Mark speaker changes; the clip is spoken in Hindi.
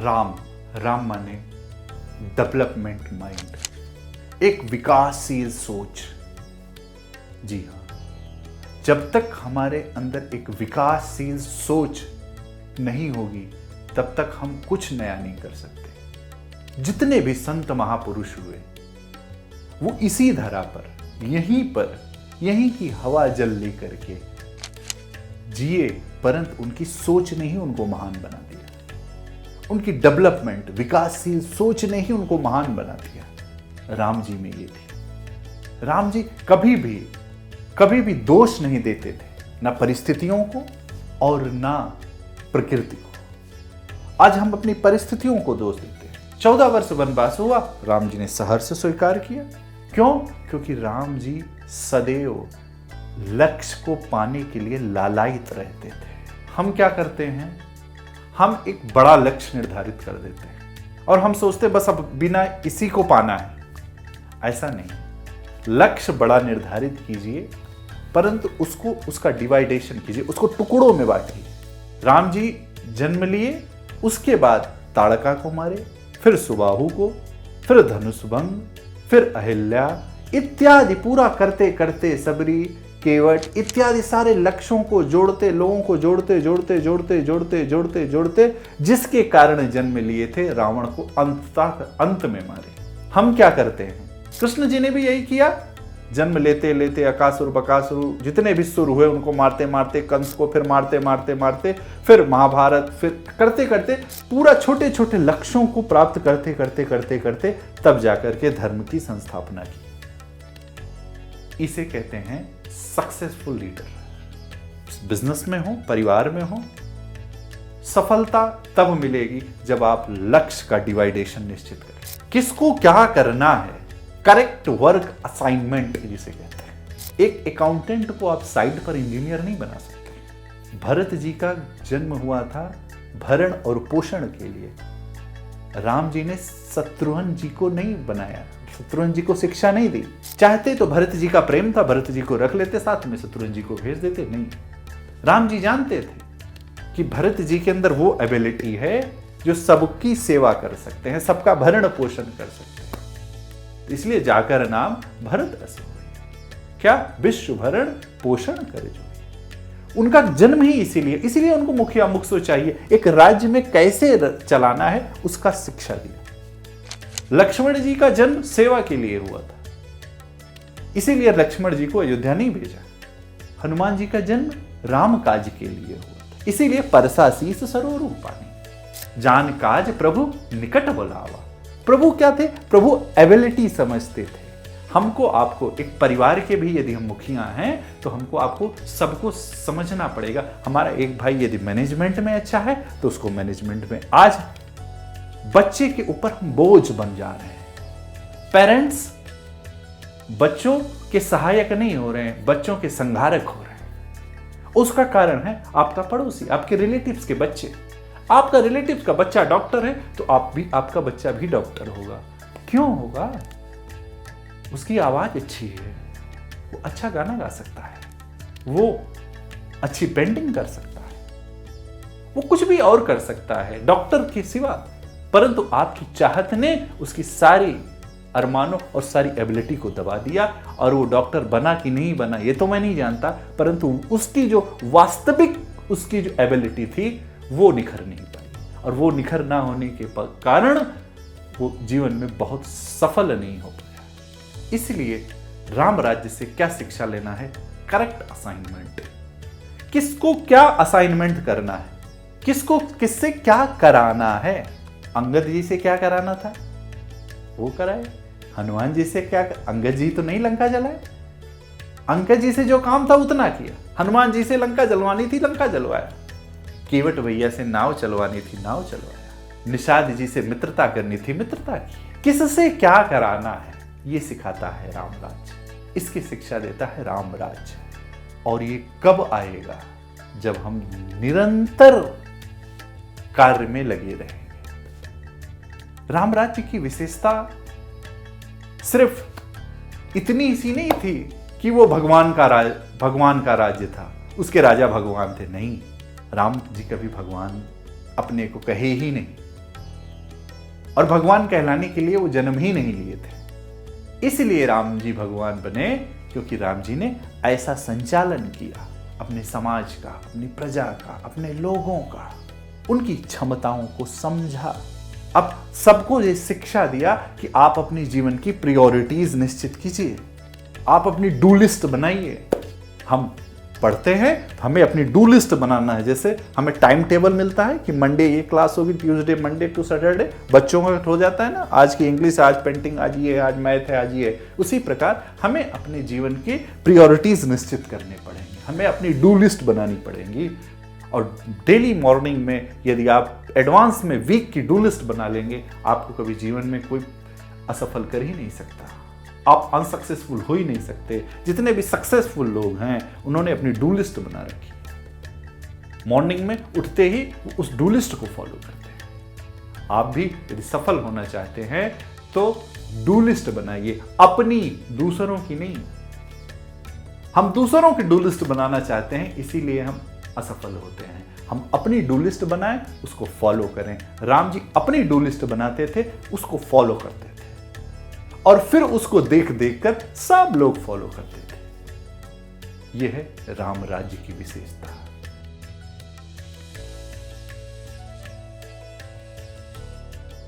Speaker 1: राम राम माने डेवलपमेंट माइंड, एक विकासशील सोच। जी हाँ, जब तक हमारे अंदर एक विकासशील सोच नहीं होगी तब तक हम कुछ नया नहीं कर सकते। जितने भी संत महापुरुष हुए वो इसी धरा पर यहीं की हवा जल लेकर के जिए, परंतु उनकी सोच ने ही उनको महान बना दिया। उनकी डेवलपमेंट, विकासशील सोच ने ही उनको महान बना दिया। राम जी में ये थी। राम जी कभी भी दोष नहीं देते थे, ना परिस्थितियों को और ना प्रकृति को। आज हम अपनी परिस्थितियों को दोष देते हैं। 14 वर्ष वनवास हुआ, राम जी ने सहर्ष स्वीकार किया। क्यों? क्योंकि राम जी सदैव लक्ष्य को पाने के लिए लालायित रहते थे। हम क्या करते हैं? हम एक बड़ा लक्ष्य निर्धारित कर देते हैं और हम सोचते बस अब बिना इसी को पाना है। ऐसा नहीं। लक्ष्य बड़ा निर्धारित कीजिए, परंतु उसका डिवाइडेशन कीजिए, उसको टुकड़ों में बांटिए। राम जी जन्म लिए, उसके बाद ताड़का को मारे, फिर सुबाहु को, फिर धनुष भंग, फिर अहिल्या इत्यादि पूरा करते करते सबरी, केवट इत्यादि सारे लक्ष्यों को जोड़ते, लोगों को जोड़ते जिसके कारण जन्म लिए थे, रावण को अंत में मारे। हम क्या करते हैं? कृष्ण जी ने भी यही किया। जन्म लेते लेते अकासुर बकासुर जितने भी सुर हुए उनको मारते मारते, कंस को फिर मारते फिर महाभारत, फिर करते करते पूरा छोटे छोटे लक्ष्यों को प्राप्त करते तब जाकर के धर्म की संस्थापना की। इसे कहते हैं सक्सेसफुल लीडर। बिजनेस में हो, परिवार में हो, सफलता तब मिलेगी जब आप लक्ष्य का डिवाइडेशन निश्चित करें। किसको क्या करना है, करेक्ट वर्क असाइनमेंट जिसे कहते हैं। एक अकाउंटेंट को आप साइड पर इंजीनियर नहीं बना सकते। भरत जी का जन्म हुआ था भरण और पोषण के लिए। राम जी ने शत्रुघ्न जी को नहीं बनाया, शत्रुघ्न जी को शिक्षा नहीं दी। चाहते तो भरत जी का प्रेम था, भरत जी को रख लेते साथ में, शत्रुघ्न जी को भेज देते। नहीं, राम जी जानते थे कि भरत जी के अंदर वो एबिलिटी है जो सबकी सेवा कर सकते हैं, सबका भरण पोषण कर सकते हैं। इसलिए जाकर नाम भरत अस होय, क्या विश्व भरण पोषण करे जो। उनका जन्म ही इसीलिए उनको मुखिया मुखसो चाहिए। एक राज्य में कैसे चलाना है उसका शिक्षा दिया। लक्ष्मण जी का जन्म सेवा के लिए हुआ था, इसीलिए लक्ष्मण जी को अयोध्या नहीं भेजा। हनुमान जी का जन्म राम काज के लिए हुआ था, इसीलिए परसासीस सरोरु पानी, जान काज प्रभु निकट बुलावा। प्रभु क्या थे? प्रभु एबिलिटी समझते थे। हमको आपको एक परिवार के भी यदि हम मुखिया हैं तो हमको आपको सबको समझना पड़ेगा। हमारा एक भाई यदि मैनेजमेंट में अच्छा है तो उसको मैनेजमेंट में। आज बच्चे के ऊपर हम बोझ बन जा रहे हैं। पेरेंट्स बच्चों के सहायक नहीं हो रहे हैं, बच्चों के संघारक हो रहे हैं। उसका कारण है आपका पड़ोसी, आपके रिलेटिव्स के बच्चे। आपका रिलेटिव का बच्चा डॉक्टर है तो आपका बच्चा भी डॉक्टर होगा। क्यों होगा? उसकी आवाज अच्छी है, वो अच्छा गाना गा सकता है, वो अच्छी पेंटिंग कर सकता है, वो कुछ भी और कर सकता है डॉक्टर के सिवा। परंतु आपकी चाहत ने उसकी सारी अरमानों और सारी एबिलिटी को दबा दिया, और वो डॉक्टर बना कि नहीं बना ये तो मैं नहीं जानता, परंतु उसकी जो वास्तविक उसकी जो एबिलिटी थी वो निखर नहीं पाई, और वो निखर ना होने के कारण वो जीवन में बहुत सफल नहीं हो पाया। इसलिए राम राज्य से क्या शिक्षा लेना है? Correct assignment. किसको क्या असाइनमेंट करना है, किसको किससे क्या कराना है। अंगद जी से क्या कराना था वो कराए। हनुमान जी से क्या, अंगद जी तो नहीं लंका जलाए। अंगद जी से जो काम था उतना किया। हनुमान जी से लंका जलवानी थी, लंका जलवाया। केवट भैया से नाव चलवानी थी, नाव चलवाया। निषाद जी से मित्रता करनी थी, मित्रता की। किससे क्या कराना है ये सिखाता है राम राज्य, इसकी शिक्षा देता है राम राज्य। और ये कब आएगा? जब हम निरंतर कार्य में लगे रहेंगे। राम राज्य की विशेषता सिर्फ इतनी सी नहीं थी कि वो भगवान का राज्य था, उसके राजा भगवान थे। नहीं, राम जी कभी भगवान अपने को कहे ही नहीं। और भगवान कहलाने के लिए वो जन्म ही नहीं लिए थे। इसलिए राम जी भगवान बने क्योंकि राम जी ने ऐसा संचालन किया अपने समाज का, अपनी प्रजा का, अपने लोगों का, उनकी क्षमताओं को समझा। अब सबको ये शिक्षा दिया कि आप अपनी जीवन की प्रायोरिटीज निश्चित कीजिए, आप अपनी डू लिस्ट बनाइए। हम पढ़ते हैं तो हमें अपनी डू लिस्ट बनाना है। जैसे हमें टाइम टेबल मिलता है कि मंडे ये क्लास होगी, ट्यूसडे मंडे टू सैटरडे, बच्चों का हो जाता है ना, आज की इंग्लिश, आज पेंटिंग, आज ये, आज मैथ है, आज ये। उसी प्रकार हमें अपने जीवन की प्रायोरिटीज निश्चित करने पड़ेंगे, हमें अपनी डू लिस्ट बनानी पड़ेगी। और डेली मॉर्निंग में यदि आप एडवांस में वीक की डू लिस्ट बना लेंगे, आपको कभी जीवन में कोई असफल कर ही नहीं सकता, आप अनसक्सेसफुल हो ही नहीं सकते। जितने भी सक्सेसफुल लोग हैं उन्होंने अपनी डू लिस्ट बना रखी, मॉर्निंग में उठते ही उस डू लिस्ट को फॉलो करते हैं। आप भी यदि सफल होना चाहते हैं तो डू लिस्ट बनाइए, अपनी, दूसरों की नहीं। हम दूसरों की डू लिस्ट बनाना चाहते हैं, इसीलिए हम असफल होते हैं। हम अपनी डू लिस्ट बनाएं, उसको फॉलो करें। राम जी अपनी डू लिस्ट बनाते थे, उसको फॉलो करते थे और फिर उसको देख देख कर सब लोग फॉलो करते थे। यह है राम राज्य की विशेषता।